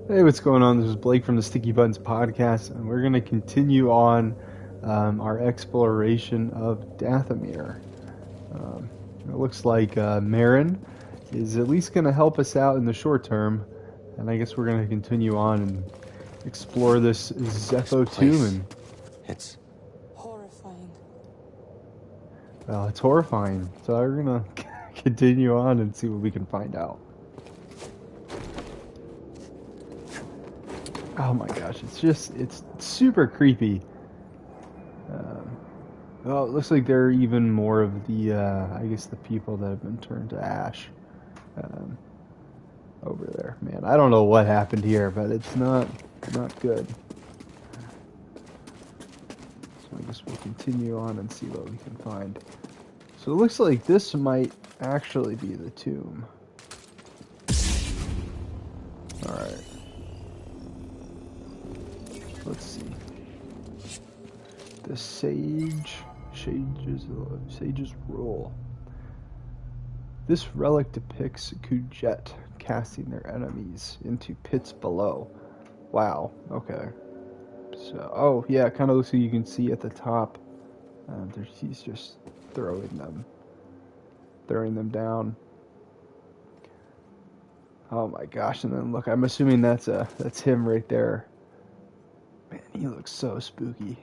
Hey, what's going on? This is Blake from the Sticky Buttons podcast, and we're going to continue on our exploration of Dathomir. It looks like Marin is at least going to help us out in the short term, and I guess we're going to continue on and explore this Zepho tomb. And it's horrifying. well, it's horrifying, so we're going to continue on and see what we can find out. Oh my gosh, it's super creepy. Well, it looks like there are even more of the, I guess the people that have been turned to ash over there. Man, I don't know what happened here, but it's not good. So I guess we'll continue on and see what we can find. So it looks like this might actually be the tomb. Alright. Let's see. The Sage's Rule. This relic depicts Kujet casting their enemies into pits below. Wow, okay. So, oh yeah, it kind of looks like you can see at the top. He's just throwing them down. Oh my gosh, and then look, I'm assuming that's him right there. Man, he looks so spooky.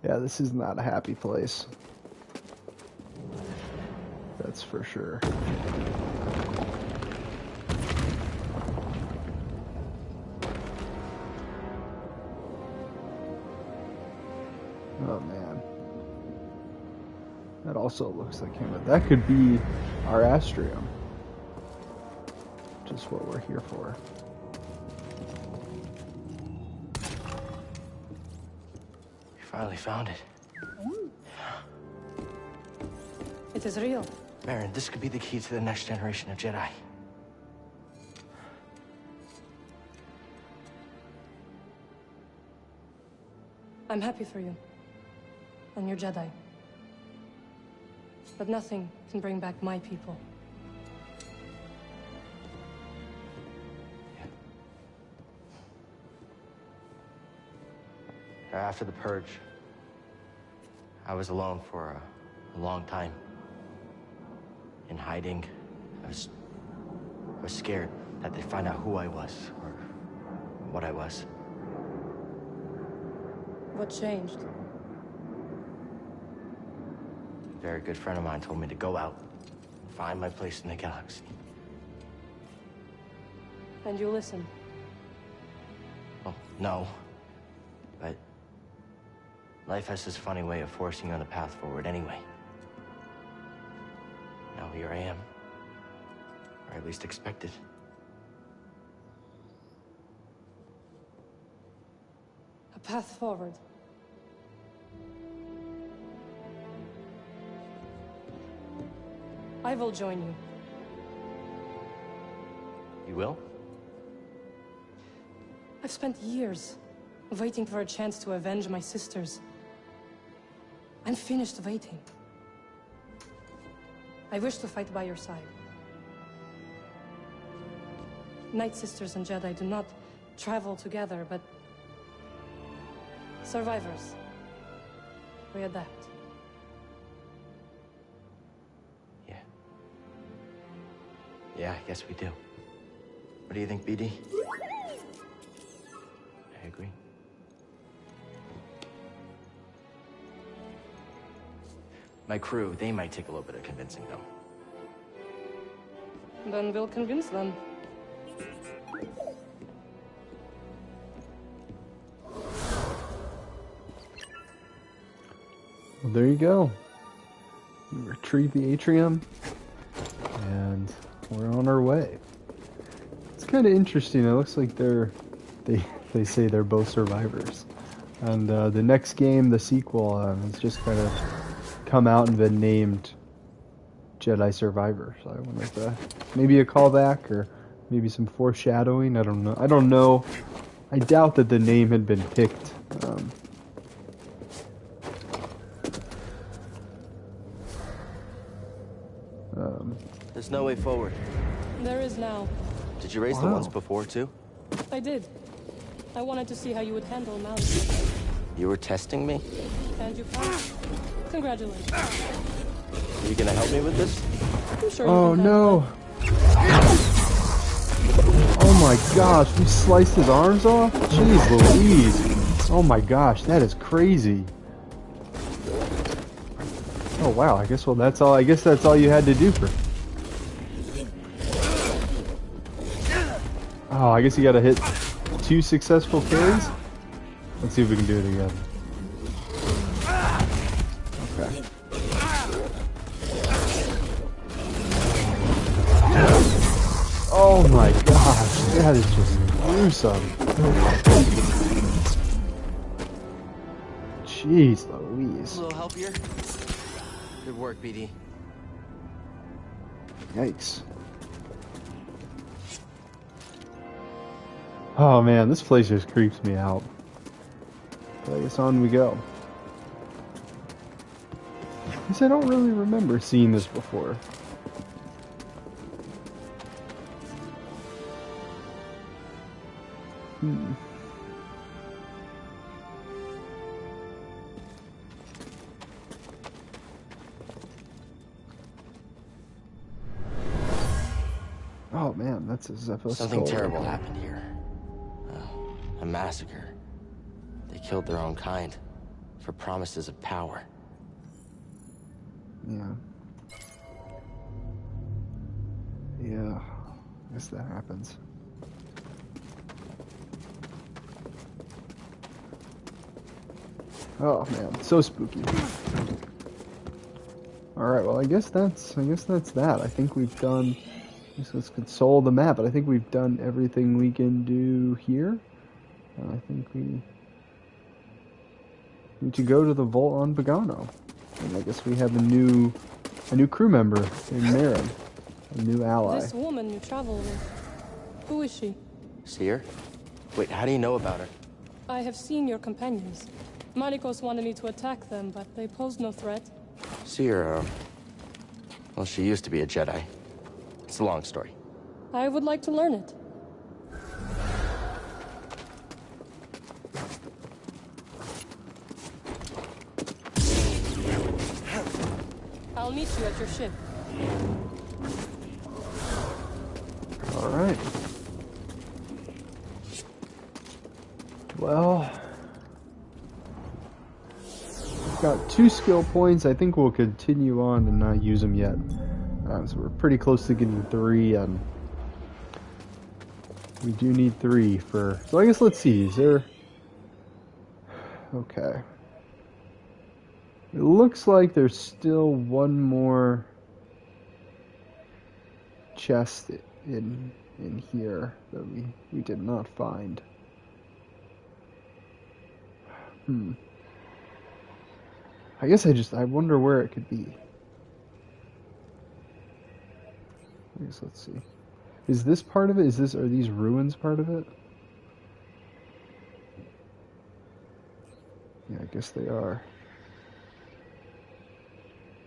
Yeah, this is not a happy place. That's for sure. Oh man. That also looks like him. That could be our Astrium. Which is what we're here for. finally found it. It is real. Marin, this could be the key to the next generation of Jedi. I'm happy for you. And your Jedi. But nothing can bring back my people. After the purge, I was alone for a long time. In hiding. I was scared that they'd find out who I was, or what I was. What changed? A very good friend of mine told me to go out and find my place in the galaxy. And you listened? Well, no. But life has this funny way of forcing you on the path forward anyway. Now here I am. Or at least expected. A path forward. I will join you. You will? I've spent years waiting for a chance to avenge my sisters. I'm finished waiting. I wish to fight by your side. Night Sisters and Jedi do not travel together, but survivors. We adapt. Yeah, I guess we do. What do you think, BD? I agree. My crew, they might take a little bit of convincing, though. Then we'll convince them. Well, there you go. We retrieve the atrium, and we're on our way. It's kind of interesting. It looks like they say they're both survivors. And the next game, the sequel, has just kind of come out and been named Jedi Survivor. So I wonder if maybe a callback or maybe some foreshadowing. I don't know. I doubt that the name had been picked. There's no way forward. There is now. Did you raise the Wow. ones before, too? I did. I wanted to see how you would handle Malik. You were testing me? And you passed. Congratulations. Are you gonna help me with this? I'm sure you Oh can handle no! Oh my gosh, we sliced his arms off? Jeez Louise. Oh my gosh, that is crazy. Oh wow, I guess that's all you had to do for. Oh, I guess you gotta hit 2 successful carries? Let's see if we can do it again. Okay. Oh my gosh, that is just gruesome. Jeez Louise. A little help here? Good work, BD. Yikes. Oh man, this place just creeps me out. But I guess on we go. Because I don't really remember seeing this before. Oh man, that's a Zephyr Something skull. terrible happened here. A massacre. They killed their own kind for promises of power. Yeah. Yeah. I guess that happens. Oh man, so spooky. Alright, well I guess that's that. I think we've done, let's console the map, but I think we've done everything we can do here. I think we need to go to the vault on Pagano. And I guess we have a new crew member in Marin. A new ally. This woman you travel with. Who is she? Seer? Wait, how do you know about her? I have seen your companions. Malikos wanted me to attack them, but they posed no threat. Seer, well, she used to be a Jedi. It's a long story. I would like to learn it. I'll meet you at your ship. Alright. Well, we've got 2 skill points. I think we'll continue on and not use them yet. So we're pretty close to getting 3, and we do need 3 for... So I guess let's see, is there... Okay. It looks like there's still one more chest in here that we did not find. I guess I wonder where it could be. I guess let's see. Is this part of it? Are these ruins part of it? Yeah, I guess they are.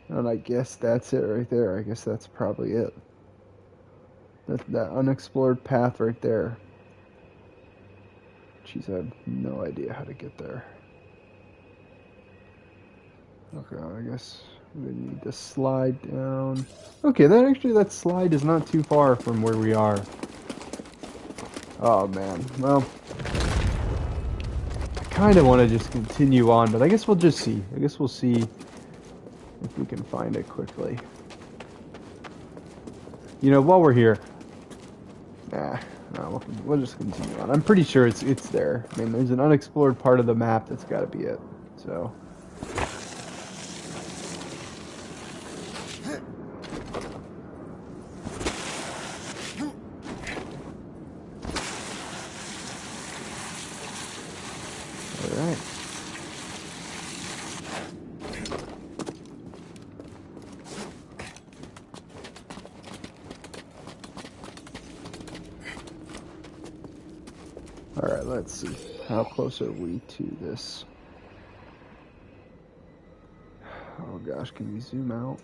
And I guess that's it right there. I guess that's probably it. That unexplored path right there. Jeez, I have no idea how to get there. Okay, I guess we need to slide down. Okay, that slide is not too far from where we are. Oh man, well, I kind of want to just continue on, but I guess we'll just see. I guess we'll see if we can find it quickly. You know, while we're here, no, we'll just continue on. I'm pretty sure it's there. I mean, there's an unexplored part of the map that's got to be it. So. Alright. Alright, let's see. How close are we to this? Oh gosh, can we zoom out?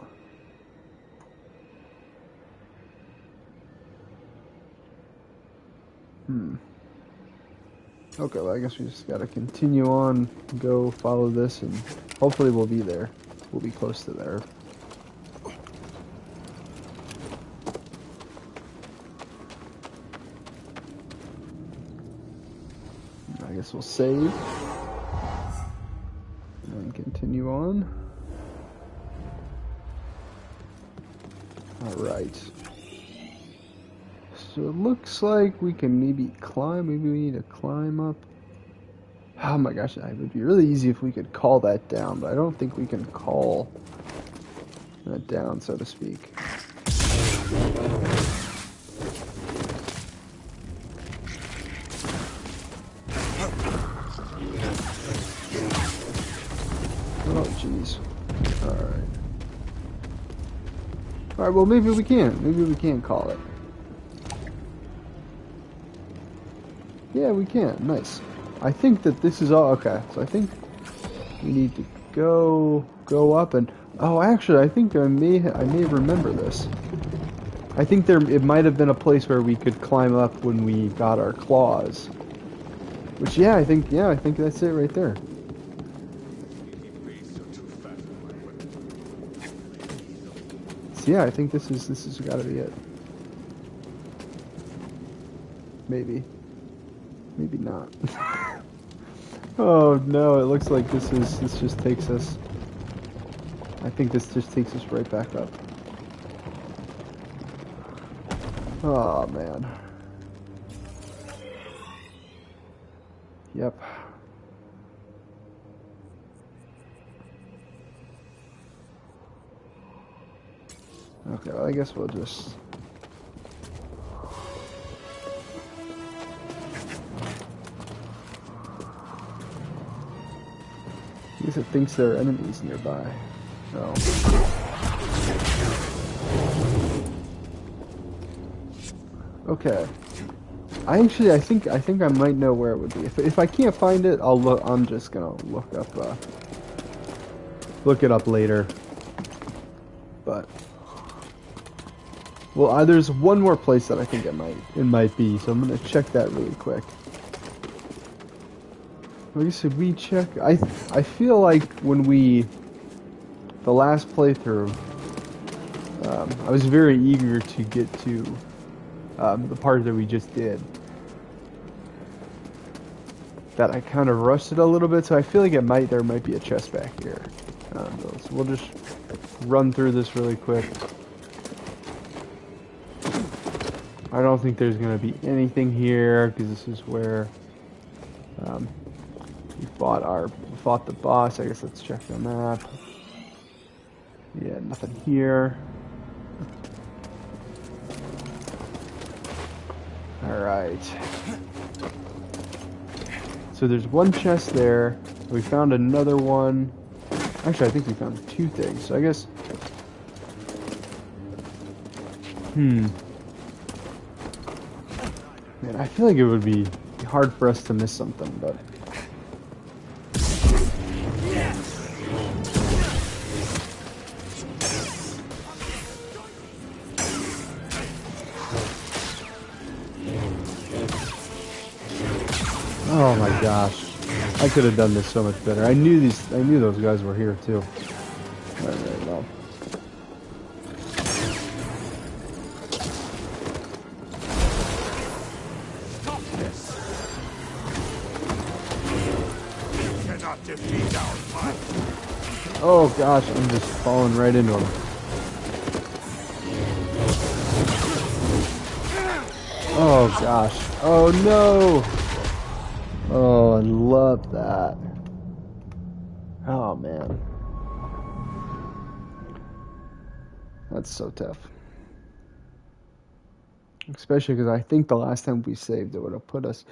Okay, well, I guess we just gotta continue on, go follow this, and hopefully we'll be there. We'll be close to there. I guess we'll save. And continue on. Alright. So it looks like we can maybe climb. Maybe we need to climb up. Oh my gosh, it would be really easy if we could call that down, but I don't think we can call that down, so to speak. Oh, jeez. Alright. Alright, well, maybe we can. Maybe we can call it. Yeah, we can. Nice. I think that this is all... Okay, so I think we need to go up and... Oh, actually, I think I may remember this. I think it might have been a place where we could climb up when we got our claws. Which, yeah, I think that's it right there. So, yeah, I think this has got to be it. Maybe. Maybe not. Oh no, it looks like this just takes us... I think this just takes us right back up. Oh man. Yep. Okay, well, I guess we'll just... I guess it thinks there are enemies nearby. So. Okay. I think I might know where it would be. If I can't find it, I'll look. I'm just gonna look it up later. But well, there's one more place that I think it might be. So I'm gonna check that really quick. I guess if we check, I feel like when the last playthrough, I was very eager to get to the part that we just did. That I kind of rushed it a little bit, so I feel like there might be a chest back here. So we'll just run through this really quick. I don't think there's gonna be anything here because this is where we fought the boss. I guess let's check the map. Yeah, nothing here. Alright. So there's one chest there. We found another one. Actually, I think we found two things. So I guess... Man, I feel like it would be hard for us to miss something, but... Oh my gosh. I could have done this so much better. I knew those guys were here too. Alright, well. Oh gosh, I'm just falling right into him. Oh gosh. Oh no! Oh, I love that. Oh man. That's so tough. Especially because I think the last time we saved it would have put us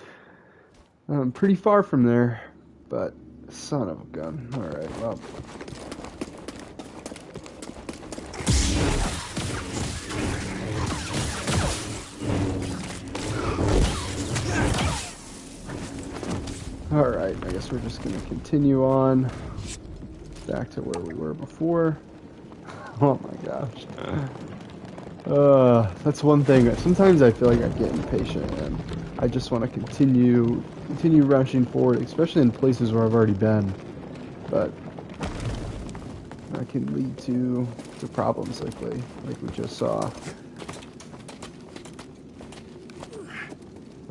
pretty far from there. But, son of a gun. Alright, well. Alright, I guess we're just going to continue on back to where we were before. Oh my gosh. That's one thing. Sometimes I feel like I get impatient and I just want to continue rushing forward, especially in places where I've already been. But that can lead to problems like we just saw.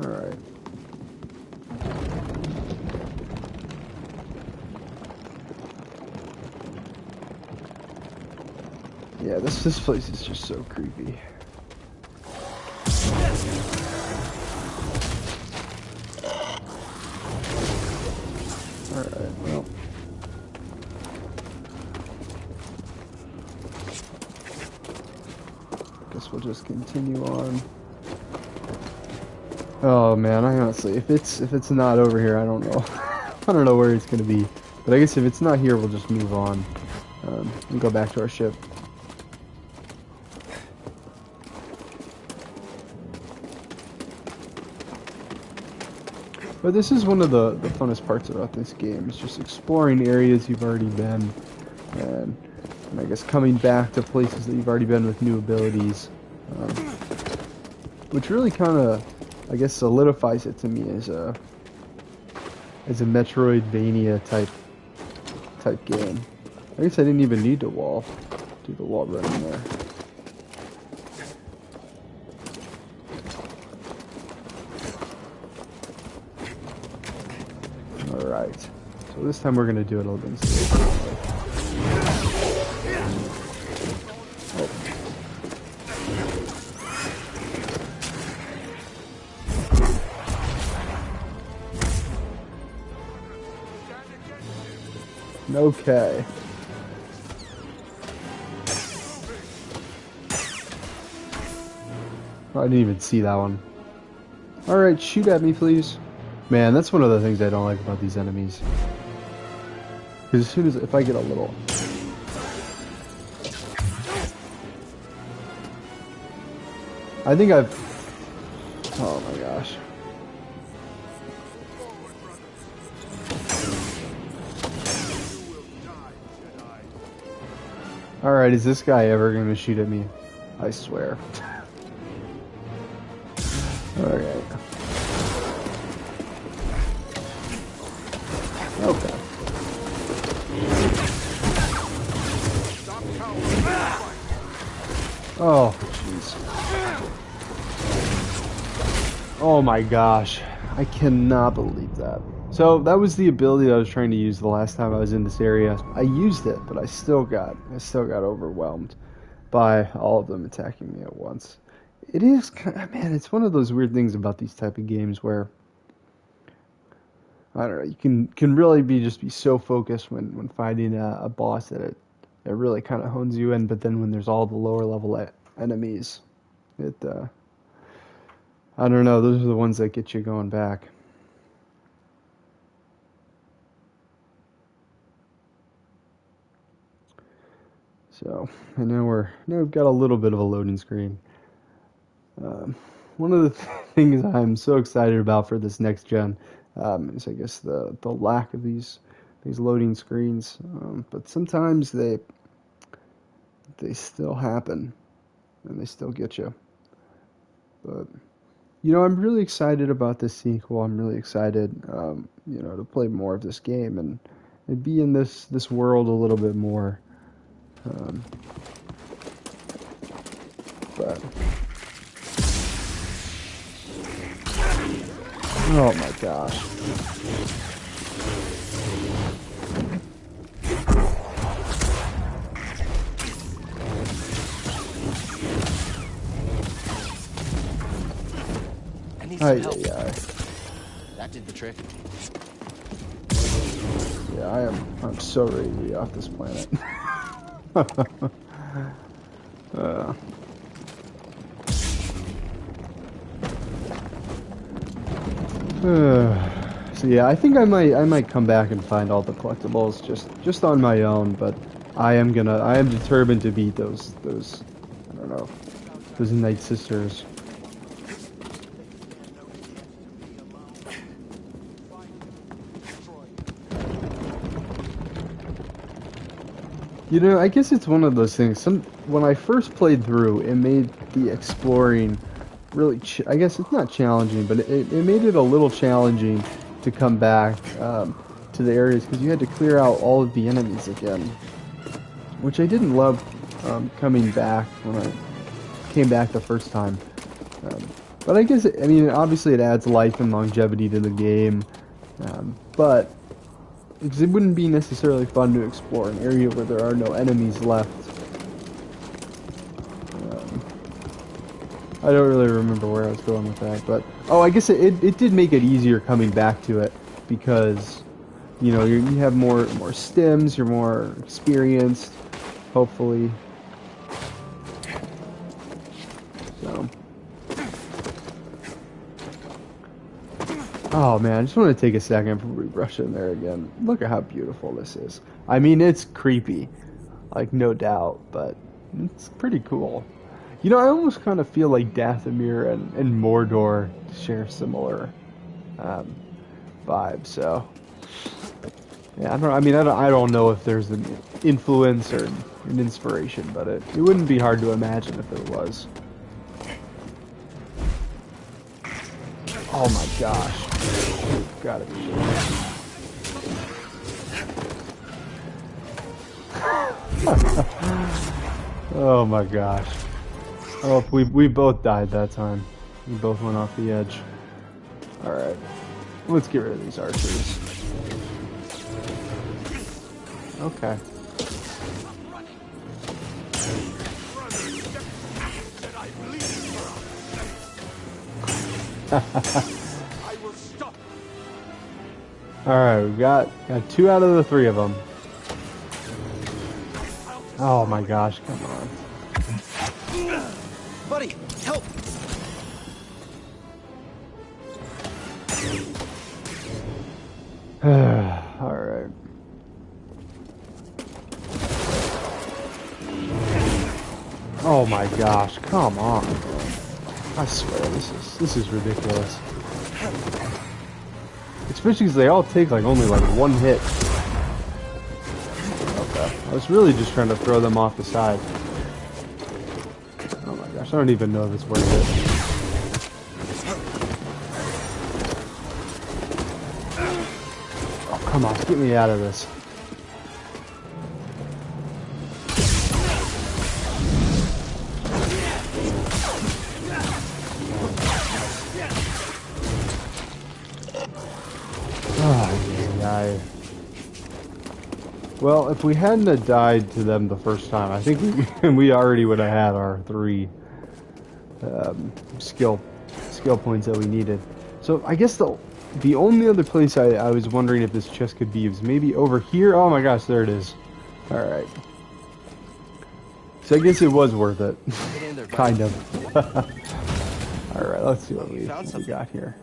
All right. Yeah, this place is just so creepy. Alright, well. Guess we'll just continue on. Oh man, I honestly, if it's not over here, I don't know. I don't know where it's gonna be. But I guess if it's not here, we'll just move on. And go back to our ship. But this is one of the funnest parts about this game. It's just exploring areas you've already been, and I guess coming back to places that you've already been with new abilities, which really kind of, I guess, solidifies it to me as a Metroidvania type game. I guess I didn't even need to do the wall running there. Alright, so this time we're going to do it a little bit safer. Oh. Okay. I didn't even see that one. Alright, shoot at me, please. Man, that's one of the things I don't like about these enemies. Because as soon as, if I get a little... I think I've... Oh my gosh. Alright, is this guy ever going to shoot at me? I swear. Alright. Okay. Oh, jeez. Oh my gosh. I cannot believe that. So that was the ability I was trying to use the last time I was in this area. I used it, but I still got overwhelmed by all of them attacking me at once. It is kind of, man, it's one of those weird things about these type of games where I don't know, you can really be so focused when fighting a boss that it really kind of hones you in, but then when there's all the lower level enemies, it I don't know, those are the ones that get you going back. So, and now we've got a little bit of a loading screen. One of the things I'm so excited about for this next gen is, I guess, the lack of these loading screens. But sometimes they still happen, and they still get you. But you know, I'm really excited about this sequel. I'm really excited, you know, to play more of this game and be in this world a little bit more. But oh my gosh. I need some help. Yeah. That did the trick. Yeah, I'm so ready to be off this planet. So yeah, I think I might come back and find all the collectibles just on my own, but I am determined to beat those I don't know, those Night Sisters. You know, I guess it's one of those things. When I first played through, it made the exploring really. I guess it's not challenging, but it made it a little challenging to come back to the areas because you had to clear out all of the enemies again, which I didn't love coming back when I came back the first time. But I guess I mean obviously it adds life and longevity to the game, but. Because it wouldn't be necessarily fun to explore an area where there are no enemies left. I don't really remember where I was going with that, but... Oh, I guess it did make it easier coming back to it, because, you know, you have more stims, you're more experienced, hopefully. So... Oh man, I just want to take a second before we rush in there again. Look at how beautiful this is. I mean, it's creepy, like no doubt, but it's pretty cool. You know, I almost kind of feel like Dathomir and Mordor share similar vibes. So yeah, I don't know if there's an influence or an inspiration, but it wouldn't be hard to imagine if there was. Oh my gosh. Gotta be sure. Oh my gosh. Oh, we both died that time. We both went off the edge. Alright. Let's get rid of these archers. Okay. Alright, we got 2 out of the 3 of them. Oh my gosh, come on. Buddy, help! Alright. Oh my gosh, come on. I swear, this is ridiculous. Especially because they all take like only like 1 hit. Okay. I was really just trying to throw them off the side. Oh my gosh, I don't even know if it's worth it. Oh, come on, get me out of this. Well, if we hadn't have died to them the first time, I think we already would have had our 3 skill points that we needed. So I guess the only other place I was wondering if this chest could be is maybe over here. Oh my gosh, there it is. All right. So I guess it was worth it, kind of. All right, let's see what we got here.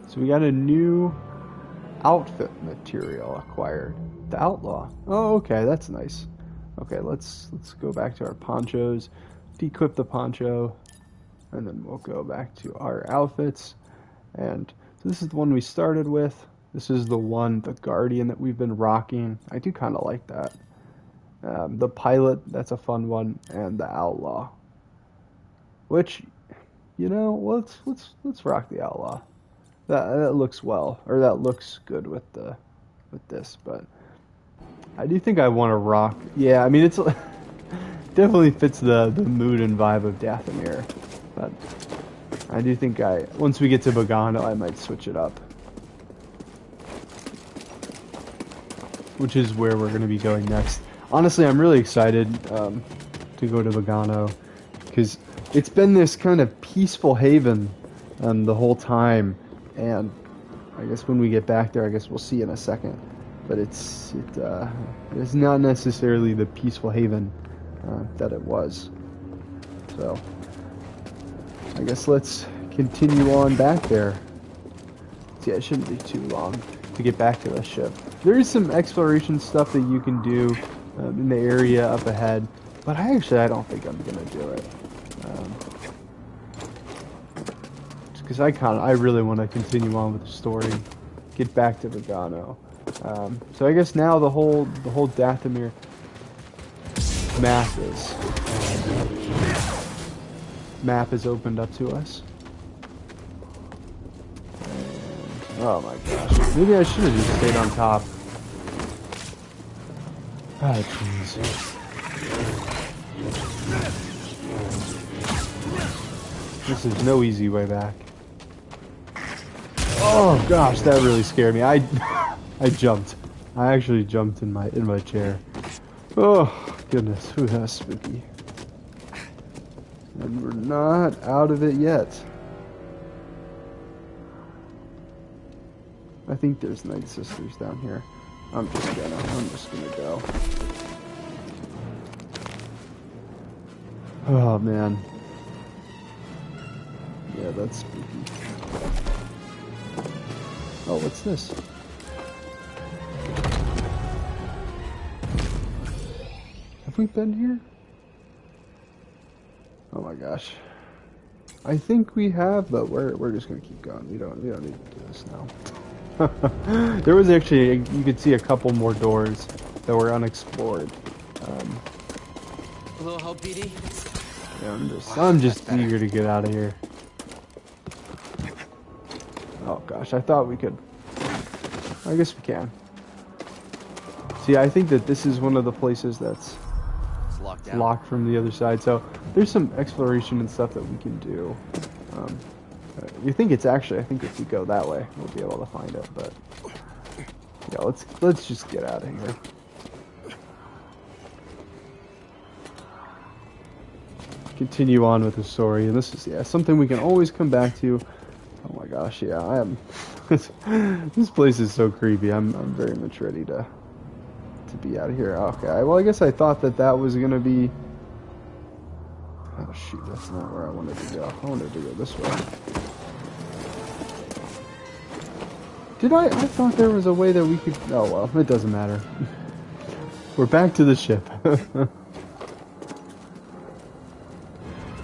So we got a new outfit material acquired. The Outlaw. Oh, okay, that's nice. Okay, let's go back to our ponchos, dequip the poncho, and then we'll go back to our outfits. And so this is the one we started with. This is the Guardian that we've been rocking. I do kind of like that. The Pilot, that's a fun one, and the Outlaw. Which, you know, let's rock the Outlaw. That looks well, or that looks good with this, but I do think I want to rock. Yeah, I mean it's definitely fits the mood and vibe of Dathomir, but I do think once we get to Bogano, I might switch it up, which is where we're going to be going next. Honestly, I'm really excited to go to Bogano because it's been this kind of peaceful haven the whole time. And I guess when we get back there, I guess we'll see in a second. But it's not necessarily the peaceful haven that it was. So I guess let's continue on back there. Yeah, it shouldn't be too long to get back to the ship. There is some exploration stuff that you can do in the area up ahead, but I don't think I'm gonna do it. Because I really want to continue on with the story, get back to Bogano. So I guess now the whole Dathomir. map is opened up to us. And, oh my gosh. Maybe I should have just stayed on top. Ah, jeez. This is no easy way back. Oh gosh, that really scared me. I jumped. I actually jumped in my chair. Oh goodness, ooh, that's spooky. And we're not out of it yet. I think there's Night Sisters down here. I'm just gonna go. Oh man. Yeah, that's spooky. Oh, what's this? Have we been here? Oh my gosh. I think we have, but we're just gonna keep going. We don't need to do this now. There was actually, you could see a couple more doors that were unexplored. A little help, BD? Yeah, I'm just eager to get out of here. Oh gosh, I thought we could. I guess we can. See, I think that this is one of the places that's locked from the other side. So there's some exploration and stuff that we can do. You think it's actually? I think if we go that way, we'll be able to find it. But yeah, let's just get out of here. Continue on with the story, and this is something we can always come back to. Oh my gosh, yeah, I am. This place is so creepy. I'm very much ready to be out of here. Okay, well I guess I thought that was gonna be. Oh shoot, that's not where I wanted to go. I wanted to go this way. Did I thought there was a way that we could. Oh well, it doesn't matter. We're back to the ship.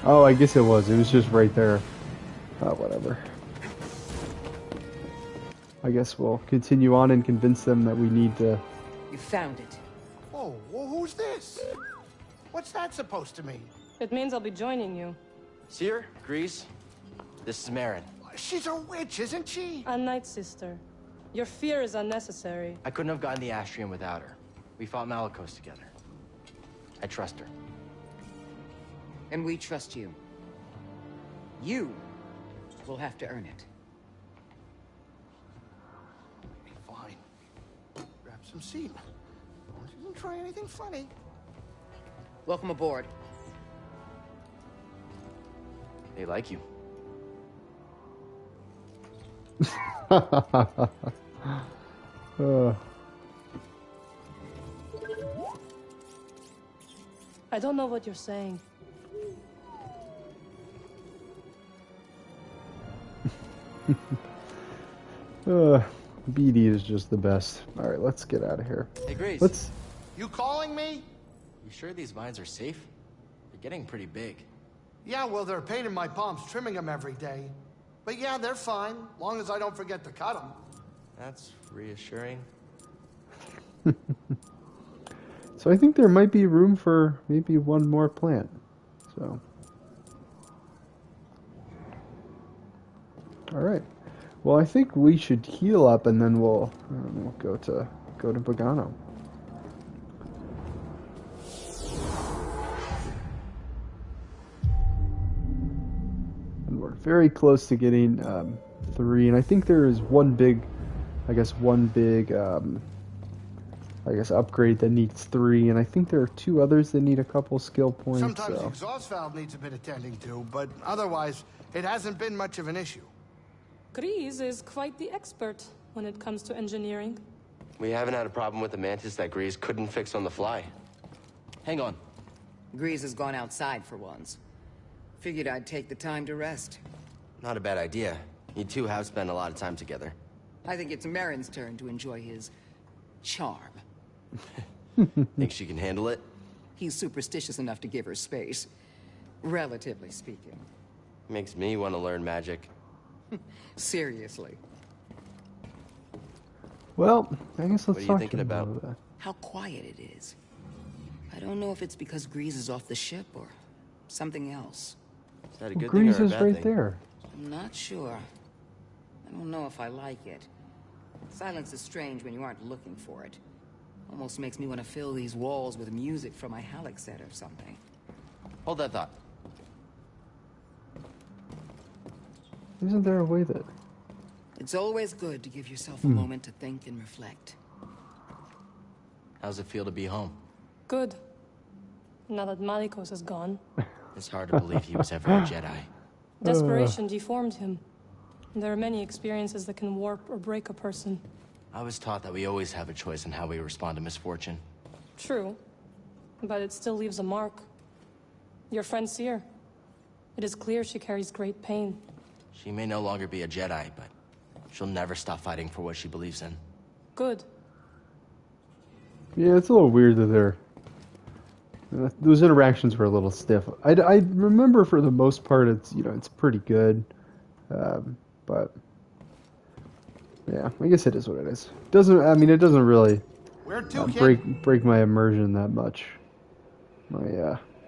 Oh, I guess it was. It was just right there. Oh, whatever. I guess we'll continue on and convince them that we need to... You found it. Oh, well, who's this? What's that supposed to mean? It means I'll be joining you. Seer, Grease, this is Marin. She's a witch, isn't she? A Night Sister. Your fear is unnecessary. I couldn't have gotten the Astrium without her. We fought Malicos together. I trust her. And we trust you. You will have to earn it. Fine. Grab some seat. She didn't try anything funny. Welcome aboard. They like you. I don't know what you're saying. BD is just the best. All right, let's get out of here. Hey, Grace. Let's. You calling me? You sure these mines are safe? They're getting pretty big. Yeah, well, they're a pain in my palms trimming them every day. But yeah, they're fine, long as I don't forget to cut them. That's reassuring. So I think there might be room for maybe one more plant. So. All right. Well, I think we should heal up, and then we'll go to Pagano. And we're very close to getting 3, and I think there is one big upgrade that needs 3, and I think there are 2 others that need a couple skill points. Sometimes the exhaust valve needs a bit attending to, but otherwise, it hasn't been much of an issue. Grease is quite the expert when it comes to engineering. We haven't had a problem with the Mantis that Grease couldn't fix on the fly. Hang on. Grease has gone outside for once. Figured I'd take the time to rest. Not a bad idea. You two have spent a lot of time together. I think it's Marin's turn to enjoy his charm. Think she can handle it? He's superstitious enough to give her space, relatively speaking. Makes me want to learn magic. Seriously. Well, I guess let's What are you talk thinking to him about? that. How quiet it is. I don't know if it's because Grease is off the ship or something else. Is that a Well, good thing Grease or a is bad right thing? there. I'm not sure. I don't know if I like it. Silence is strange when you aren't looking for it. Almost makes me want to fill these walls with music from my Halleck set or something. Hold that thought. Isn't there a way that... It's always good to give yourself a moment to think and reflect. How's it feel to be home? Good. Now that Malikos is gone, It's hard to believe he was ever a Jedi. desperation deformed him. There are many experiences that can warp or break a person. I was taught that we always have a choice in how we respond to misfortune. True, but it still leaves a mark. Your friend Seer. It is clear she carries great pain. She may no longer be a Jedi, but she'll never stop fighting for what she believes in. Good. Yeah, it's a little weird that they're... those interactions were a little stiff. I remember for the most part it's, you know, it's pretty good. But... yeah, I guess it is what it is. It doesn't really Where to, kid? break my immersion that much.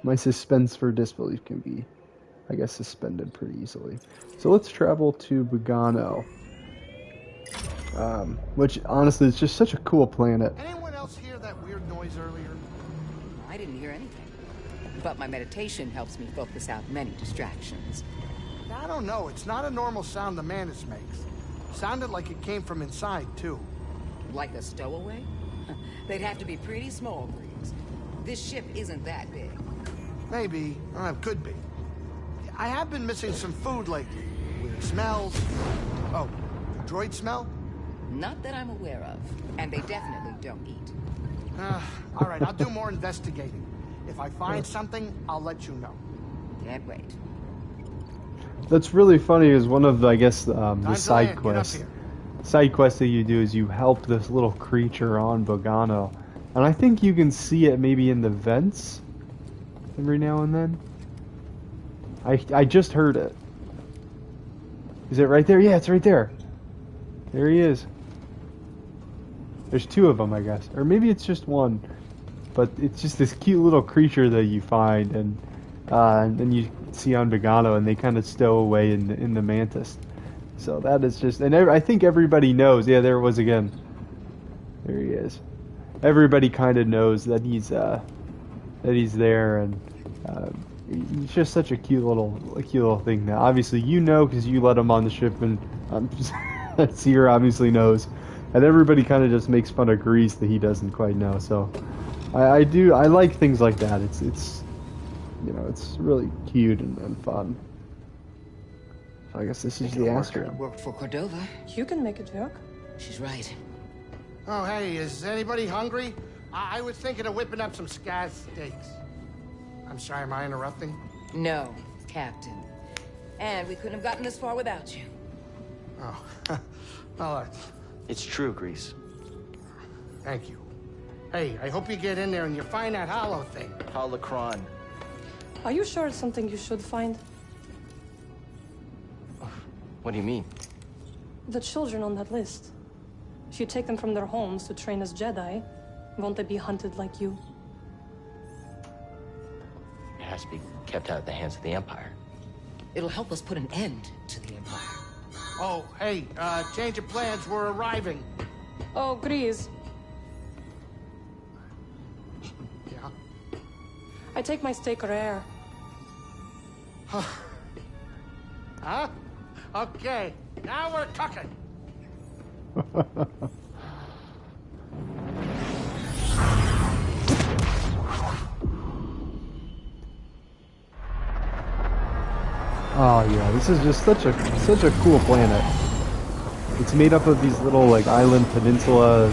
My suspense for disbelief can be, I guess, suspended pretty easily. So let's travel to Bogano. Which, honestly, is just such a cool planet. Anyone else hear that weird noise earlier? I didn't hear anything. But my meditation helps me focus out many distractions. I don't know. It's not a normal sound the Mantis makes. Sounded like it came from inside, too. Like a stowaway? They'd have to be pretty small, Greaves. This ship isn't that big. Maybe. Could be. I have been missing some food lately. Weird smells. Oh, the droid smell? Not that I'm aware of. And they definitely don't eat. All right, I'll do more investigating. If I find something, I'll let you know. Can't wait. That's really funny is one of the, I guess, the Time to side land. Get up quests. here. Side quest that you do is you help this little creature on Bogano. And I think you can see it maybe in the vents every now and then. I just heard it. Is it right there? Yeah, it's right there. There he is. There's two of them, I guess. Or maybe it's just one. But it's just this cute little creature that you find, and then you see on Bogano, and they kind of stow away in the Mantis. So that is just, and I think everybody knows. Yeah, there it was again. There he is. Everybody kind of knows that he's there, and he's just such a cute little thing. Now, obviously, you know because you let him on the ship, and Seer obviously knows, and everybody kind of just makes fun of Grease that he doesn't quite know. So I like things like that. It's you know, it's really cute and fun. So I guess this is the Astrum. Worked for Cordova. You can make it work. She's right. Oh, hey, is anybody hungry? I was thinking of whipping up some scaz steaks. I'm sorry, am I interrupting? No, Captain. And we couldn't have gotten this far without you. Oh, well, It's true, Grease. thank you. Hey, I hope you get in there and you find that hollow thing. Holocron. Are you sure it's something you should find? What do you mean? The children on that list. If you take them from their homes to train as Jedi, won't they be hunted like you? It has to be kept out of the hands of the Empire. It'll help us put an end to the Empire. Oh, hey, change of plans, we're arriving. Oh, Grease. Yeah? I take my steak rare. Huh? Okay, now we're cooking. Oh yeah, this is just such a cool planet. It's made up of these little like island peninsulas.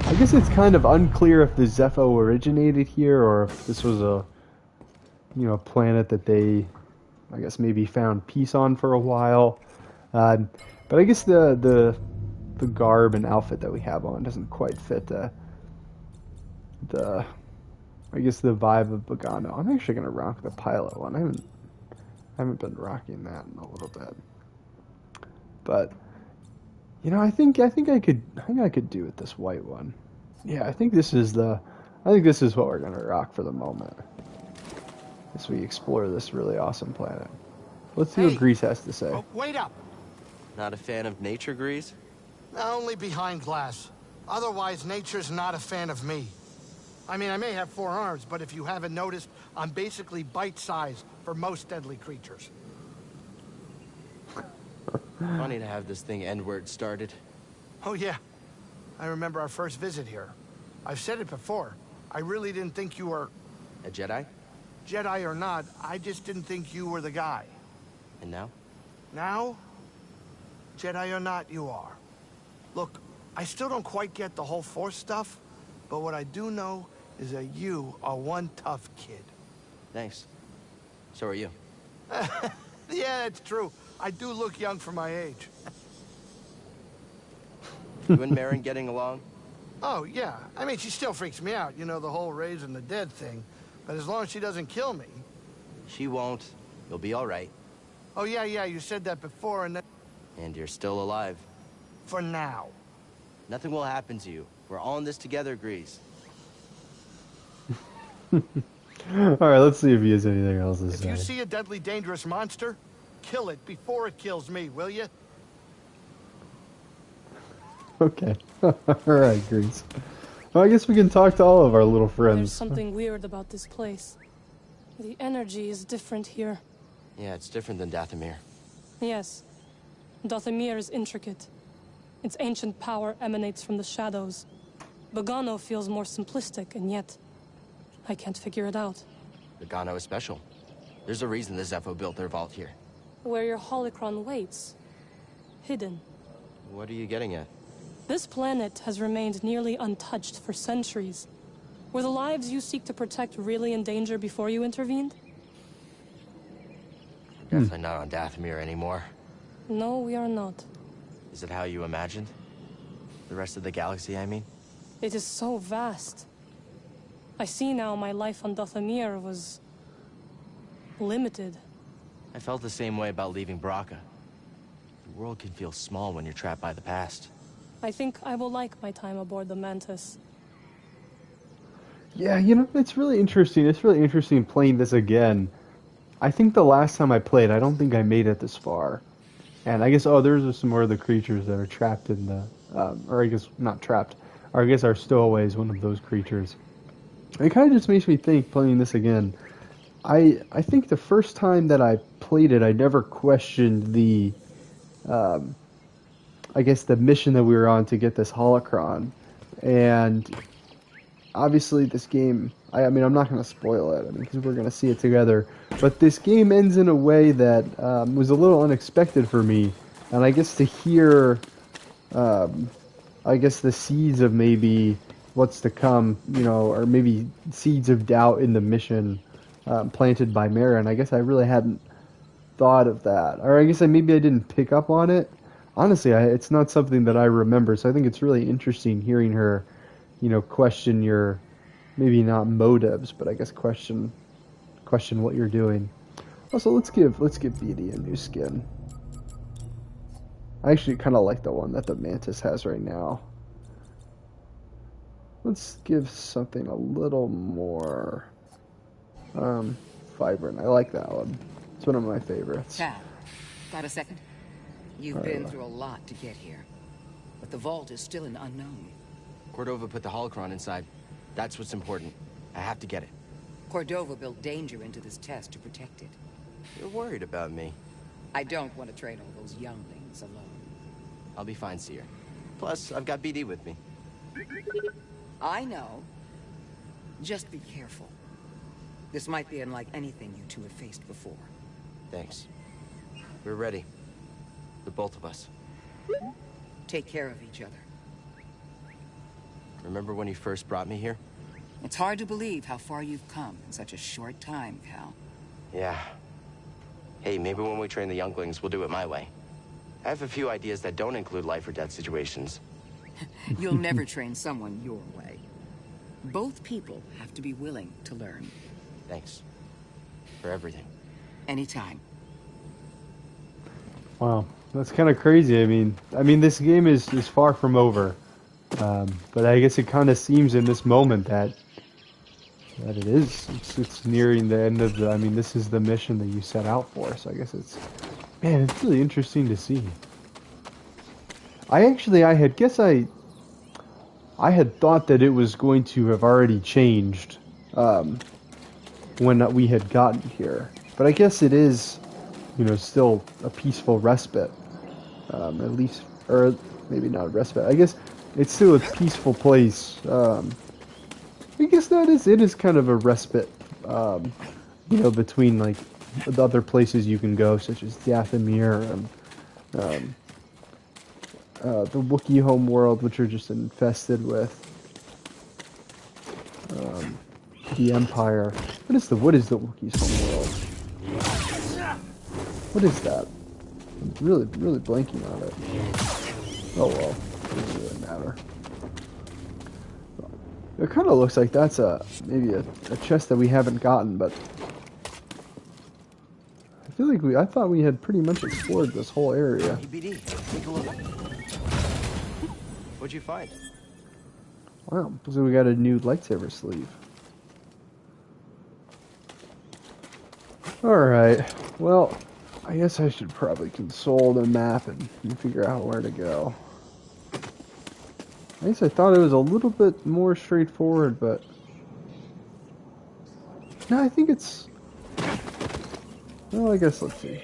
I guess it's kind of unclear if the Zepho originated here or if this was a planet that they, I guess, maybe found peace on for a while. But I guess the garb and outfit that we have on doesn't quite fit the I guess the vibe of Bogano. I'm actually gonna rock the pilot one. I haven't been rocking that in a little bit. But I think I could do with this white one. Yeah, I think this is the. I think this is what we're gonna rock for the moment as we explore this really awesome planet. Let's see what Hey, Grease has to say. oh, wait up. Not a fan of nature, Grease? Only behind glass. Otherwise, nature's not a fan of me. I mean, I may have 4 arms, but if you haven't noticed, I'm basically bite-sized for most deadly creatures. Funny to have this thing end where it started. Oh, yeah. I remember our first visit here. I've said it before. I really didn't think you were... A Jedi? Jedi or not, I just didn't think you were the guy. And now? Now, Jedi or not, you are. Look, I still don't quite get the whole Force stuff, but what I do know is that you are one tough kid. Thanks. So are you. Yeah, it's true. I do look young for my age. You and Marin getting along? Oh, yeah. I mean, she still freaks me out, you know, the whole raising the dead thing. But as long as she doesn't kill me... She won't. You'll be all right. Oh, yeah, you said that before, and then... And you're still alive. For now. Nothing will happen to you. We're all in this together, Grease. Alright, let's see if he has anything else to If say. you see a deadly dangerous monster, kill it before it kills me, will you? Okay. Alright, Grease. Well, I guess we can talk to all of our little There's friends. something weird about this place. The energy is different here. Yeah, it's different than Dathomir. Yes. Dathomir is intricate. Its ancient power emanates from the shadows. Bogano feels more simplistic, and yet... I can't figure it out. Bogano is special. There's a reason the Zepho built their vault here. Where your holocron waits. Hidden. What are you getting at? This planet has remained nearly untouched for centuries. Were the lives you seek to protect really in danger before you intervened? Definitely not on Dathomir anymore. No, we are not. Is it how you imagined? The rest of the galaxy, I mean? It is so vast. I see now my life on Dathomir was... limited. I felt the same way about leaving Braca. The world can feel small when you're trapped by the past. I think I will like my time aboard the Mantis. Yeah, you know, it's really interesting. It's really interesting playing this again. I think the last time I played, I don't think I made it this far. And I guess, there's some more of the creatures that are trapped in the... or I guess not trapped. Or I guess our stowaway is one of those creatures. It kind of just makes me think, playing this again, I think the first time that I played it, I never questioned the... I guess the mission that we were on to get this holocron. And obviously this game, I mean, I'm not going to spoil it, because we're going to see it together. But this game ends in a way that was a little unexpected for me. And I guess to hear, I guess the seeds of maybe what's to come, you know, or maybe seeds of doubt in the mission planted by Marin. I guess I really hadn't thought of that. Or I guess maybe I didn't pick up on it. Honestly, it's not something that I remember, so I think it's really interesting hearing her, you know, question your, maybe not motives, but I guess question what you're doing. Also, let's give BD a new skin. I actually kind of like the one that the Mantis has right now. Let's give something a little more vibrant. I like that one. It's one of my favorites. Cal, got a second? You've been through a lot to get here. But the vault is still an unknown. Cordova put the holocron inside. That's what's important. I have to get it. Cordova built danger into this test to protect it. You're worried about me. I don't want to train all those younglings alone. I'll be fine, Seer. Plus, I've got BD with me. I know. Just be careful. This might be unlike anything you two have faced before. Thanks. We're ready. The both of us. Take care of each other. Remember when you first brought me here? It's hard to believe how far you've come in such a short time, Cal. Yeah. Hey, maybe when we train the younglings, we'll do it my way. I have a few ideas that don't include life or death situations. You'll never train someone your way. Both people have to be willing to learn. Thanks. For everything. Anytime. Wow, that's kind of crazy. I mean, this game is far from over. But I guess it kind of seems in this moment that it is. It's nearing the end of the. I mean, this is the mission that you set out for. So I guess it's. Man, it's really interesting to see. I had thought that it was going to have already changed when we had gotten here, but I guess it is, still a peaceful respite, at least, or maybe not a respite. I guess it's still a peaceful place. I guess it is kind of a respite, between like the other places you can go, such as Dathomir and the Wookiee homeworld, which are just infested with the Empire. What is the Wookiee's homeworld? What is that? I'm really blanking on it. Oh well, it doesn't really matter. It kind of looks like that's maybe a chest that we haven't gotten, but I feel like I thought we had pretty much explored this whole area. EBD, take a look. What'd you find? Wow, so we got a new lightsaber sleeve. Alright, well, I guess I should probably console the map and figure out where to go. I guess I thought it was a little bit more straightforward, but... No, I think it's... Well, I guess let's see.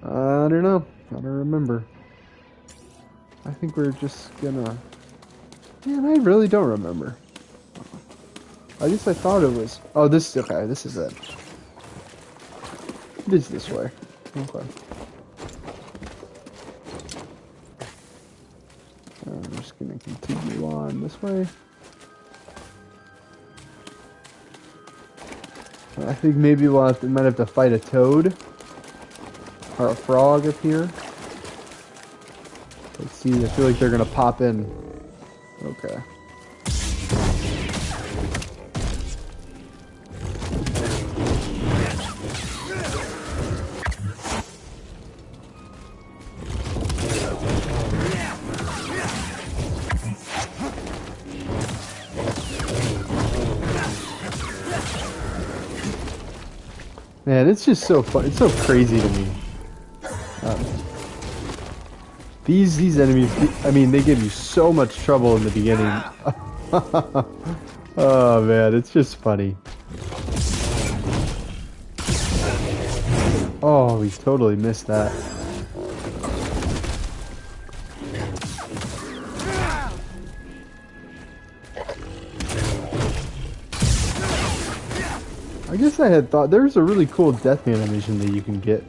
I don't know. I don't remember. I think we're just gonna... Man, I really don't remember. I guess I thought it was... Oh, this... Okay, this is it. It is this way. Okay. I'm just gonna continue on this way. I think maybe we might have to fight a toad. Or a frog up here. Let's see, I feel like they're gonna pop in. Okay. Man, it's just so fun. It's so crazy to me. These enemies, I mean, they give you so much trouble in the beginning. Oh man, it's just funny. Oh, we totally missed that. I guess I had thought there's a really cool death animation that you can get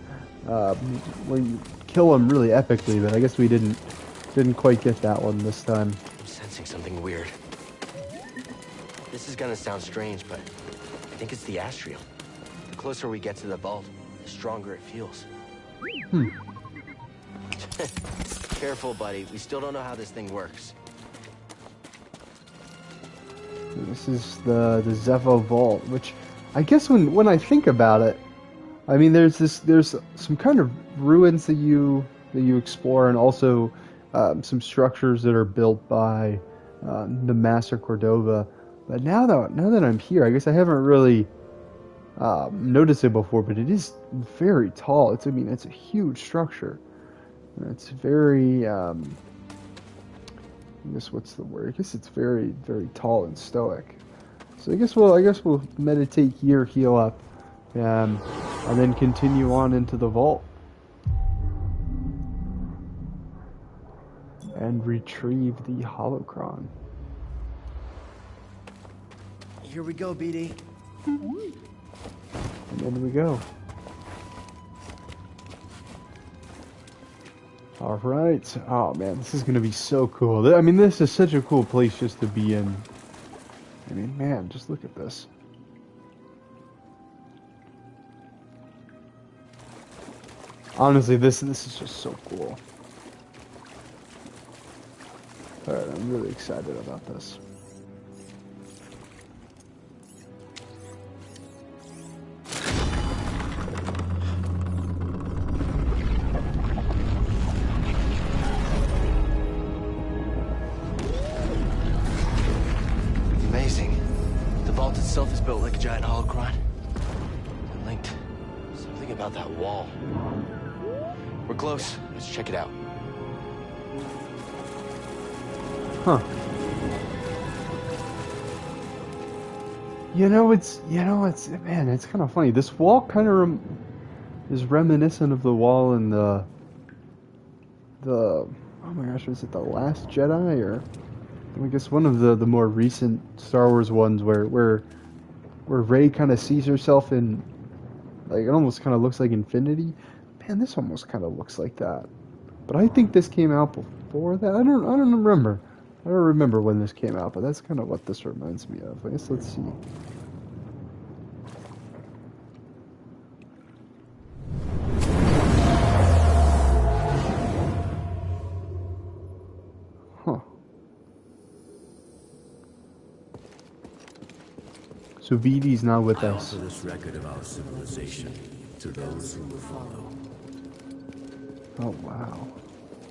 when you kill them really epically, but I guess we didn't quite get that one this time. I'm sensing something weird. This is gonna sound strange, but I think it's the astrium. The closer we get to the vault, the stronger it feels. Careful, buddy. We still don't know how this thing works. This is the Zepho Vault, which I guess when I think about it, I mean there's some kind of ruins that you explore, and also some structures that are built by the Master Cordova. But now that I'm here, I guess I haven't really noticed it before, but it is very tall. It's a huge structure. It's very I guess what's the word? I guess it's very, very tall and stoic. So I guess we'll meditate here, heal up, and then continue on into the vault and retrieve the holocron. Here we go, BD. And in we go. All right. Oh man, this is gonna be so cool. I mean, this is such a cool place just to be in. I mean, man, just look at this. Honestly, this is just so cool. All right, I'm really excited about this. itself is built like a giant holocron. And linked. Something about that wall. We're close. Let's check it out. Huh. Man, it's kind of funny. This wall kind of is reminiscent of the wall in the oh my gosh, was it The Last Jedi, or I guess one of the more recent Star Wars ones where Rey kind of sees herself in, like, it almost kind of looks like infinity. Man, this almost kind of looks like that. But I think this came out before that. I don't remember. I don't remember when this came out, but that's kind of what this reminds me of. I guess let's see. Huh. So BD's not with I us. offer this record of our civilization to those who will follow. Oh wow.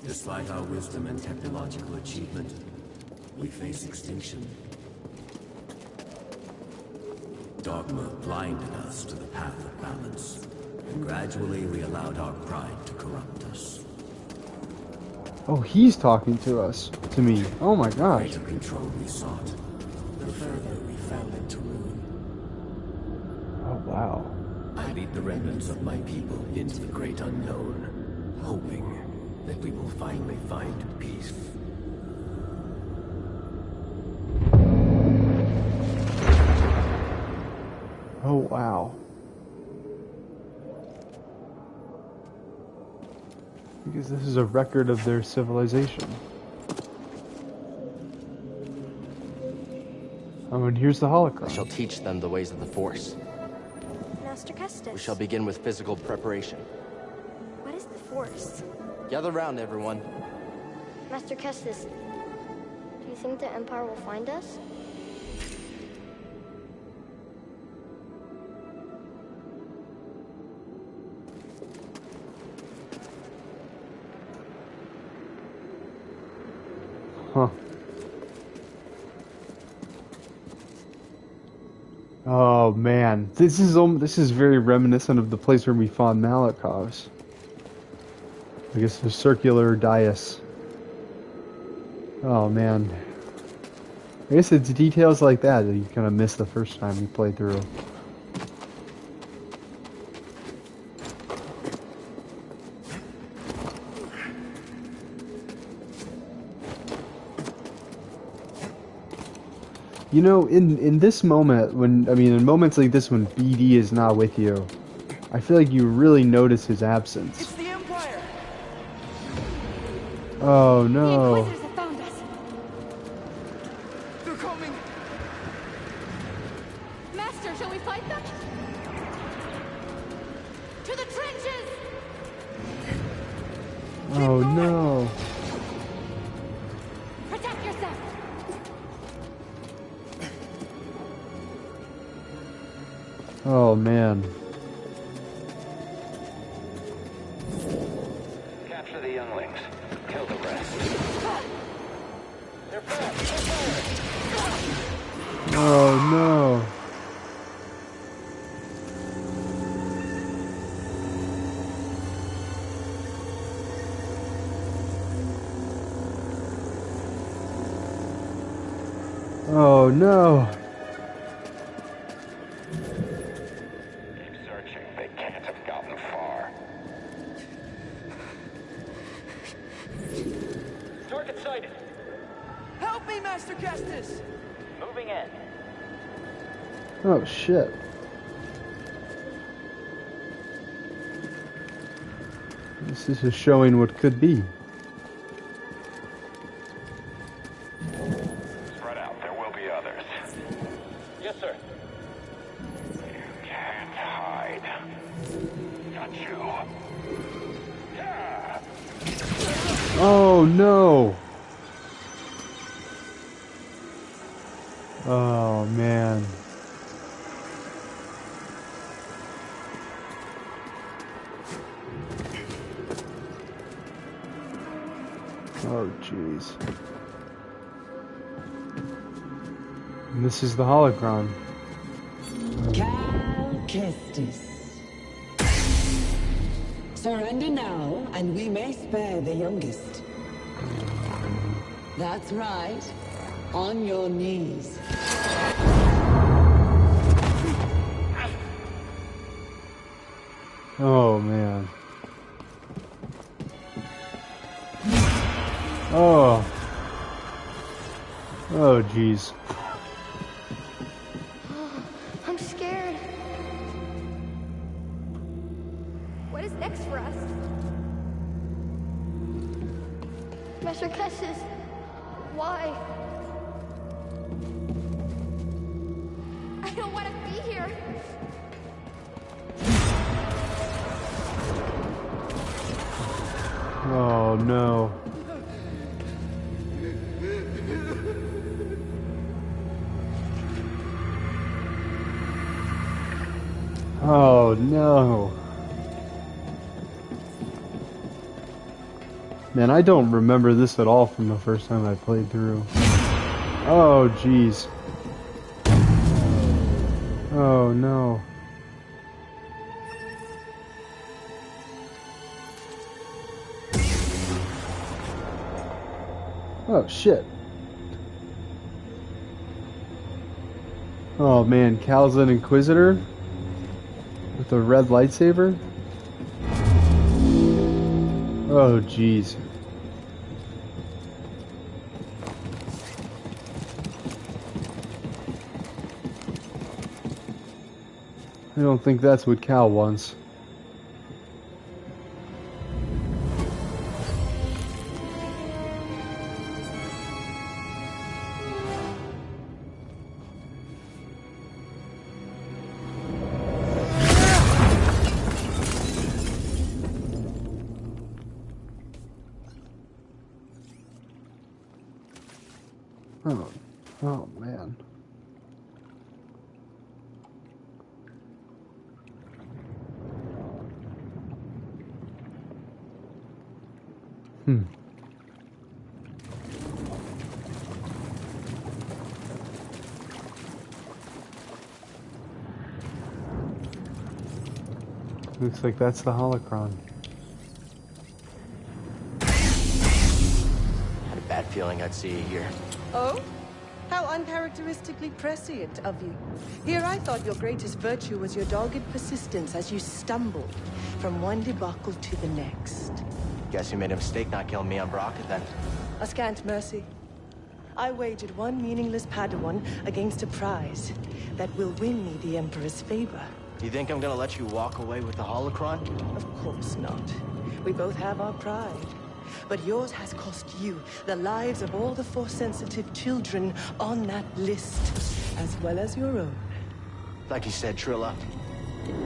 Despite our wisdom and technological achievement, we face extinction. Dogma blinded us to the path of balance, and gradually we allowed our pride to corrupt us. Oh, he's talking to us, to me. Oh my The gosh. greater control we sought, the further we fell into ruin. Oh wow. I lead the remnants of my people into the great unknown, hoping that we will finally find peace. Oh wow. Because this is a record of their civilization. Oh, and here's the I holocron. shall teach them the ways of the Force. Master Kestis. We shall begin with physical preparation. What is the Force? Gather round, everyone. Master Kestis, do you think the Empire will find us? Huh. Oh man, this is very reminiscent of the place where we found Malakovs. I guess the circular dais. Oh man. I guess it's details like that that you kind of miss the first time you play through. You know, in this moment, in moments like this when BD is not with you, I feel like you really notice his absence. It's the Empire! Oh The no. Inquisitors have found us. They're coming! Master, shall we fight them? To the trenches! Oh no. Protect yourself! Oh man. Capture the younglings. Kill the rest. They're back! Oh no. Oh no. Keep searching. They can't have gotten far. Target sighted. Help me, Master Kestis! Moving in. Oh shit. This is just showing what could be. Spread out. There will be others. Yes, sir. You can't hide. Not you. Yeah. Oh no. Oh man. Oh jeez. And this is the holocron. Kestis. Surrender now, and we may spare the youngest. That's right. On your knees. Oh, man. Oh. Oh, jeez. I'm scared. What is next for us? Master Kestis, why? I don't want to be here. Oh, no. Oh, no. Man, I don't remember this at all from the first time I played through. Oh, jeez. Oh, no. Oh, shit. Oh, man, Cal's an Inquisitor? With a red lightsaber? Oh, jeez. I don't think that's what Cal wants. Oh, oh man. Looks like that's the holocron. Had a bad feeling I'd see you here. Oh? How uncharacteristically prescient of you. Here I thought your greatest virtue was your dogged persistence as you stumbled from one debacle to the next. Guess you made a mistake not killing me on Baraka then. A scant mercy. I wagered one meaningless Padawan against a prize that will win me the Emperor's favor. You think I'm gonna let you walk away with the holocron? Of course not. We both have our pride. But yours has cost you the lives of all the Force-sensitive children on that list, as well as your own. Like you said, Trilla,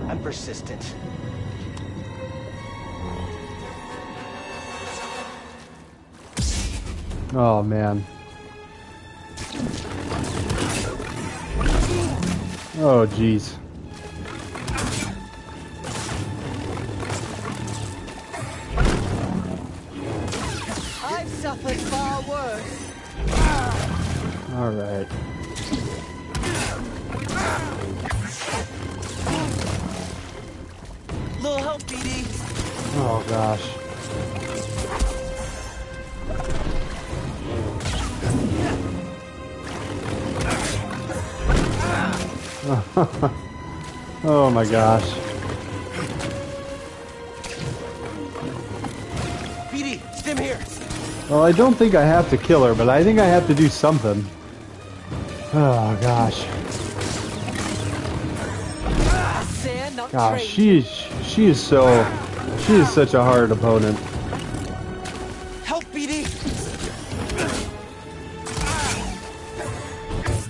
I'm persistent. Oh, man. Oh, jeez. I've suffered far worse. All right. Little help, BD. Oh, gosh. Oh my gosh. BD, stim here. Well, I don't think I have to kill her, but I think I have to do something. Oh gosh. Gosh, she is such a hard opponent. Help, BD.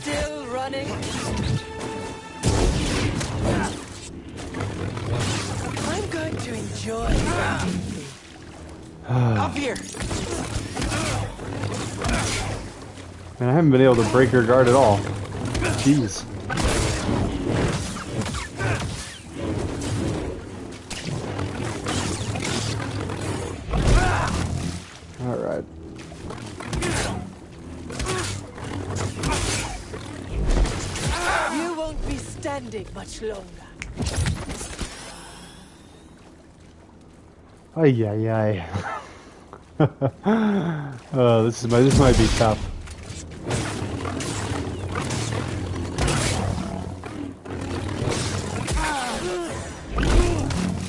Still running. I'm going to enjoy that. Up here. Man, I haven't been able to break her guard at all. Jeez. Alright. You won't be standing standing much longer. Ay, ay, ay. Oh, this might be tough.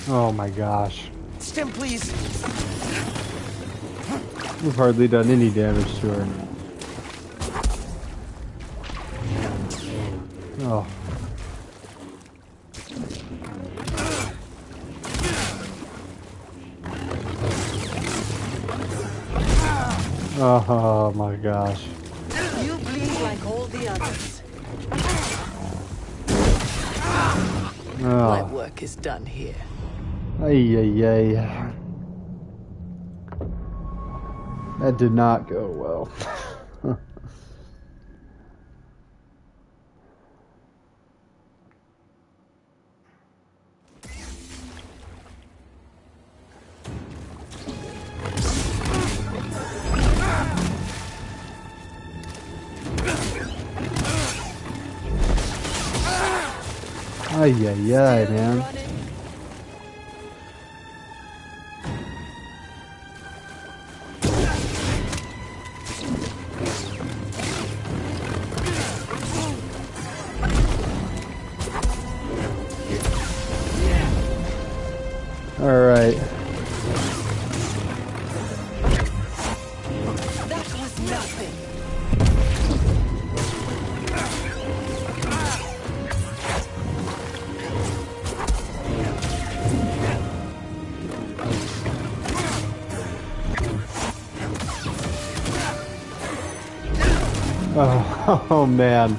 Oh my gosh. Stim, please. We've hardly done any damage to her. Oh. Oh my gosh. You bleed like all the others. My Oh. work is done here. Ay, ay, ay. That did not go well. Ay, ay, ay, man. All right. That was nothing. Oh, oh man.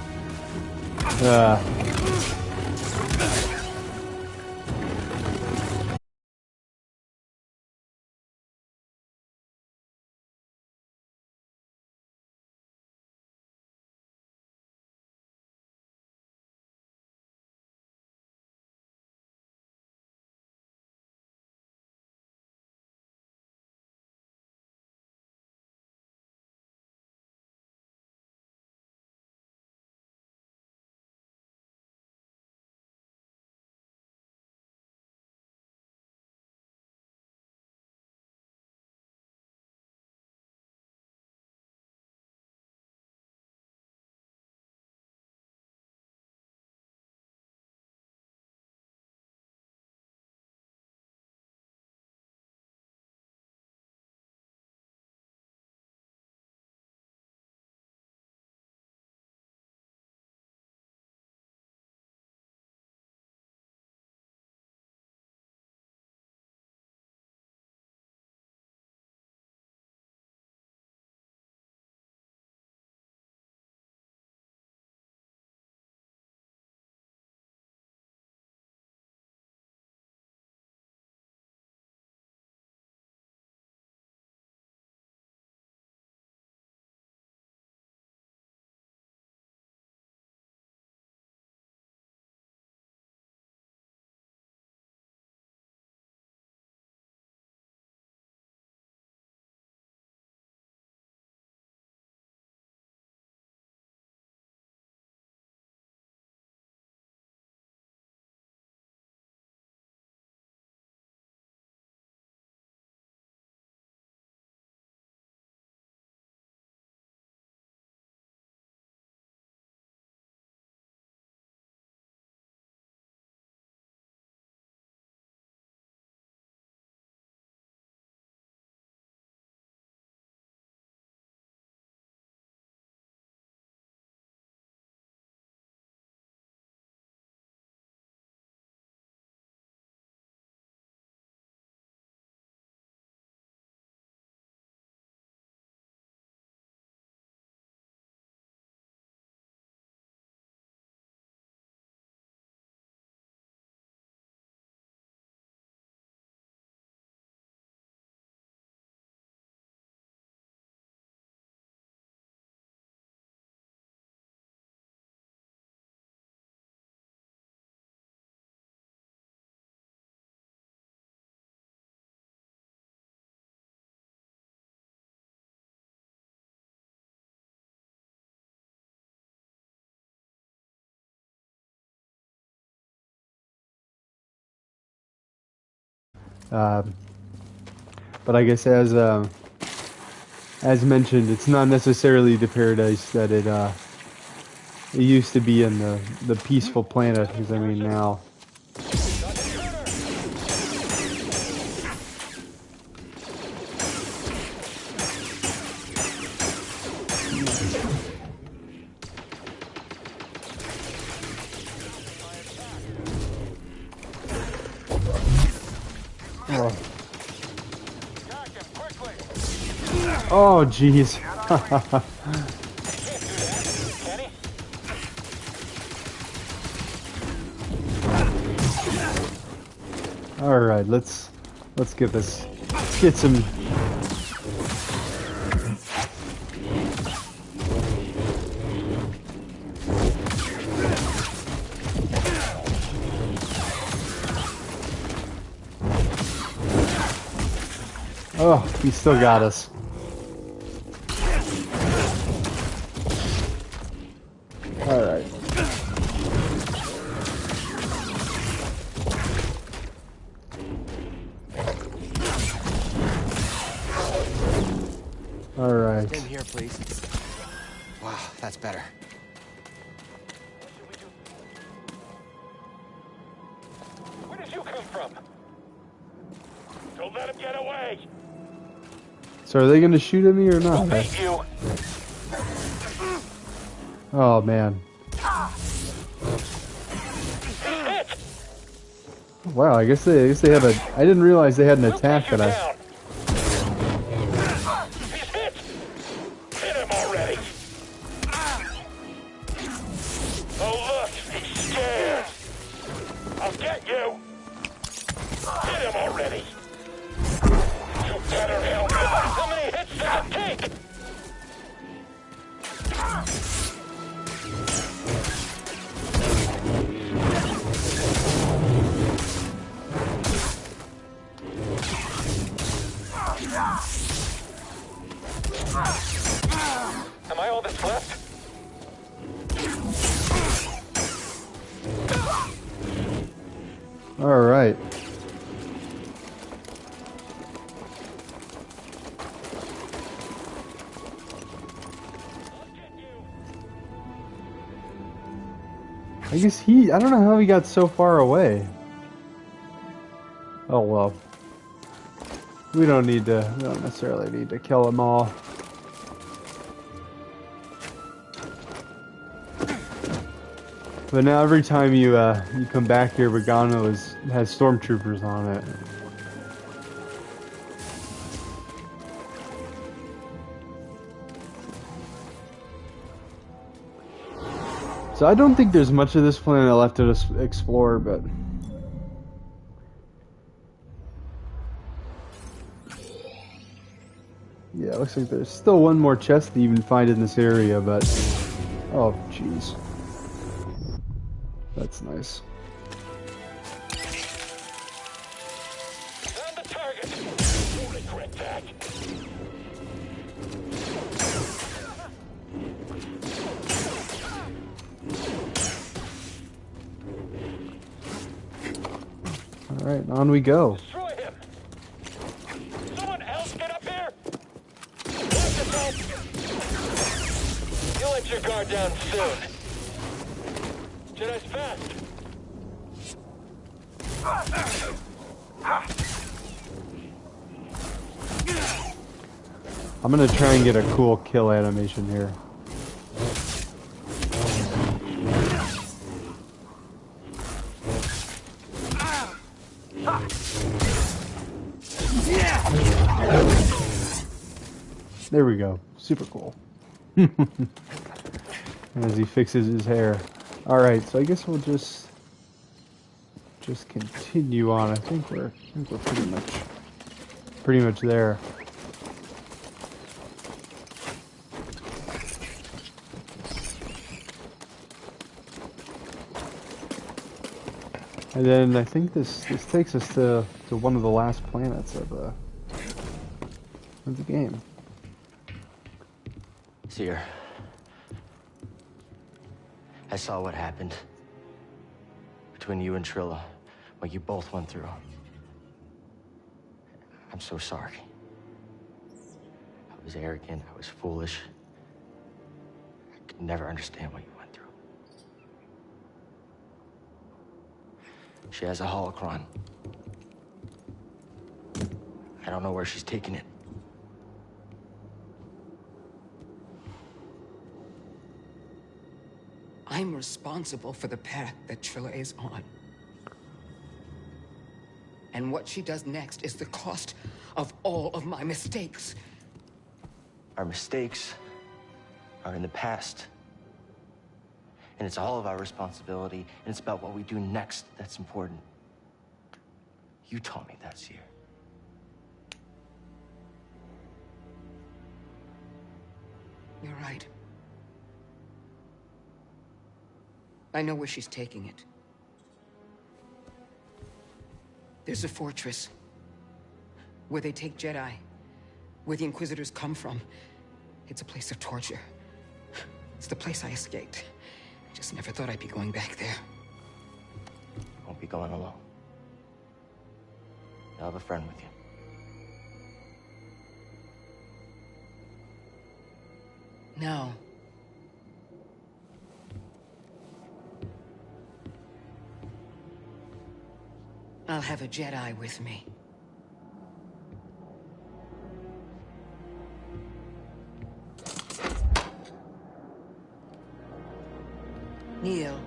But I guess as mentioned, it's not necessarily the paradise that it used to be in the peaceful planet. Because I mean now. Oh, jeez. All right, let's get this. Get some. Oh, he still got us. All right. All right. Stim here, please. Wow, that's better. Where did you come from? Don't let him get away. So are they going to shoot at me or not? Thank you. Oh man. Wow, I guess they have a. I didn't realize they had an attack that I. He's hit. Hit him already. Oh look, he's scared. I'll get you. Hit him already. You better help me. How many hits does it take? Am I all that's left? All right. I guess I don't know how he got so far away. Oh well. We don't necessarily need to kill them all. But now every time you come back here, Bogano has stormtroopers on it. So I don't think there's much of this planet left to explore, but yeah, it looks like there's still one more chest to even find in this area, but oh jeez. That's nice. On the target. Don't regret that. All right, on we go. Destroy him. Someone else get up here. Watch yourself. You'll let your guard down soon. Jedi's fast. I'm gonna try and get a cool kill animation here. There we go. Super cool. As he fixes his hair. Alright, so I guess we'll just continue on. I think we're pretty much there. And then I think this takes us to one of the last planets of the game. Seer, I saw what happened between you and Trilla, what you both went through. I'm so sorry. I was arrogant, I was foolish. I could never understand what you went through. She has a holocron. I don't know where she's taking it. I'm responsible for the path that Trilla is on. And what she does next is the cost of all of my mistakes. Our mistakes are in the past. And it's all of our responsibility, and it's about what we do next that's important. You taught me that, Seer. You're right. I know where she's taking it. There's a fortress where they take Jedi, where the Inquisitors come from. It's a place of torture. It's the place I escaped. I just never thought I'd be going back there. You won't be going alone. You'll have a friend with you. No. I'll have a Jedi with me. Neil.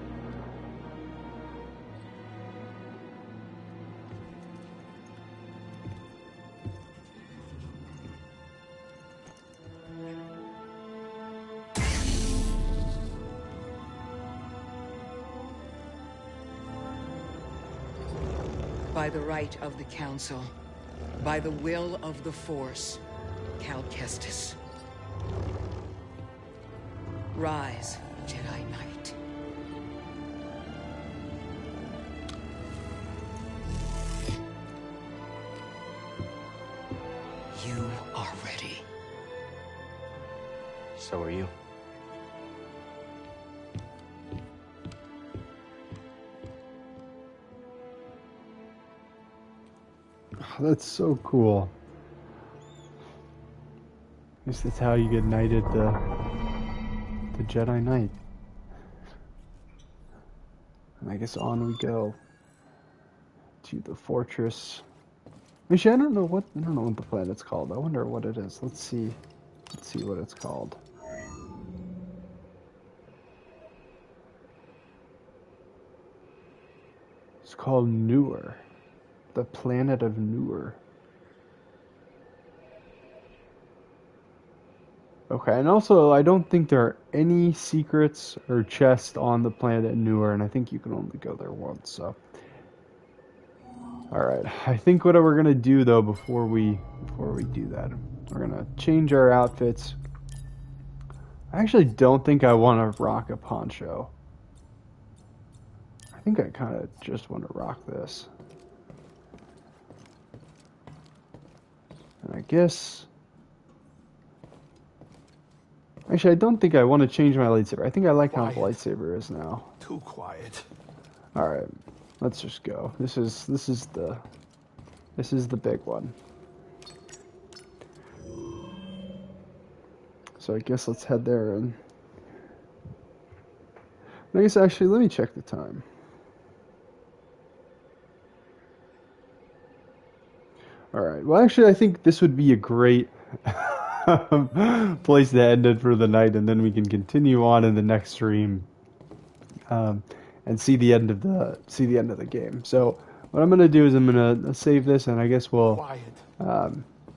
By the right of the Council, by the will of the Force, Cal Kestis. Rise, Jedi Knight. You are ready. So are you. That's so cool. I guess that's how you get knighted the Jedi Knight. And I guess on we go to the fortress. Actually, I don't know what the planet's called. I wonder what it is. Let's see what it's called. It's called Newer. The planet of Newer. Okay, and also I don't think there are any secrets or chests on the planet Newer, and I think you can only go there once, so. Alright, I think what we're gonna do though before we do that, we're gonna change our outfits. I actually don't think I want to rock a poncho. I think I kinda just want to rock this. And I guess... Actually, I don't think I want to change my lightsaber. I think I like how the lightsaber is now. Too quiet. Alright, let's just go. This is the big one. So I guess let's head there and... I guess actually, let me check the time. Alright, well actually I think this would be a great place to end it for the night, and then we can continue on in the next stream and see the end of the game. So what I'm gonna do is I'm gonna save this, and I guess we'll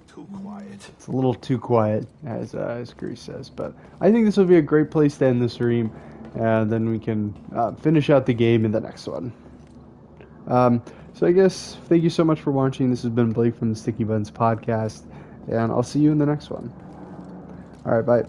too quiet. It's a little too quiet, as Grease says, but I think this will be a great place to end the stream, and then we can finish out the game in the next one. So I guess, thank you so much for watching. This has been Blake from the Sticky Buns Podcast, and I'll see you in the next one. Alright, bye.